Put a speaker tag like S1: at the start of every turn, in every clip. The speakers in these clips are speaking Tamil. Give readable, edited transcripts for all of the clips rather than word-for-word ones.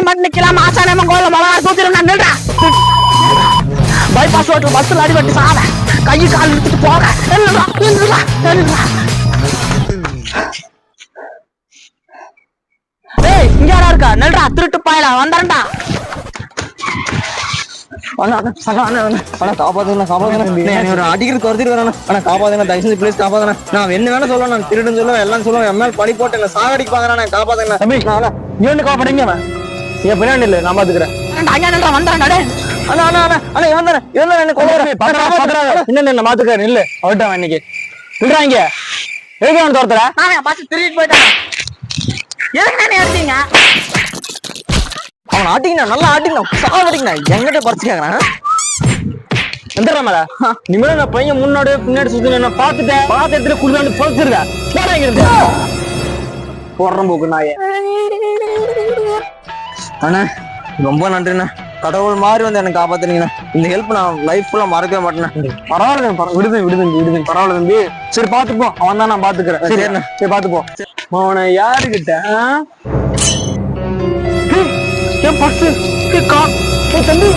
S1: மட்டும் நிக்கலாம் ஆசானே கோயில மழை தூத்திரம் நில்றா பைபாஸ் ரோட்ல பஸ்ல அடிபட்டு சாவ கை கால் இழுத்துட்டு போக ஏய் இங்க யாரா இருக்கா நல்றா திருட்டு பாயலா வந்தறடா
S2: அடிக்கிறது துரத்திட்டு வரேன் ஆனா காப்பாதுங்க தயவுசெய்து ப்ளீஸ் காப்பாதுங்க நான் என்ன வேணா சொல்லுவேன் நான் திருடுன்னு சொல்லுவேன் எல்லாம் சொல்லுவேன் என் மேல பழி போட்டு சாகடிக்கு பாக்குறேன் காப்பாதுங்க
S1: தம்பி நீ ஒண்ணு காப்பாடுங்க என் பின்னாடி இல்ல நான் பாத்துக்கிறேன் என்ன மாத்துக்கிறேன் இல்ல அவட்டான் இன்னைக்கு சொல்றாங்க எதுக்கு அவன் தோர்த்துற திருட்டு போயிட்டான் எதுக்கு நானே அடிச்சீங்க
S2: அவன் ஆட்டிங்கண்ணா நல்லா ஆட்டிங்கண்ணா சாகடிங்கண்ணா எங்கிட்ட பறிச்சுக்காங்கண்ணா
S1: எந்திரமல நிமிடம் நான் பையன் முன்னாடி பின்னாடி சுத்தி நான் பாத்துட்டேன் பார்த்த இடத்துல குளிர்ந்து பொழைச்சிருக்கேன் போறாங்க போடுறேன் போக்கு நாயே
S2: அண்ணா ரொம்ப நன்றிண்ணா கடவுள் மாதிரி வந்து எனக்கு காப்பாத்துனீங்கண்ணா இந்த ஹெல்ப் நான் லைஃப் ஃபுல்லா மறக்கவே மாட்டேன்
S1: பரவாயில்ல விடுதேன் பரவாயில்ல தம்பி சரி பாத்துப்போம் அவன் தான் நான் பாத்துக்கிறேன் சரிண்ணா சரி பாத்துப்போம் அவனை யாருகிட்ட என் பர்ஸ் தம்பி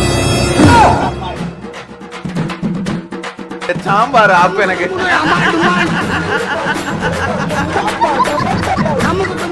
S3: சாம்பார் ஆப்பு எனக்கு
S4: நமக்கு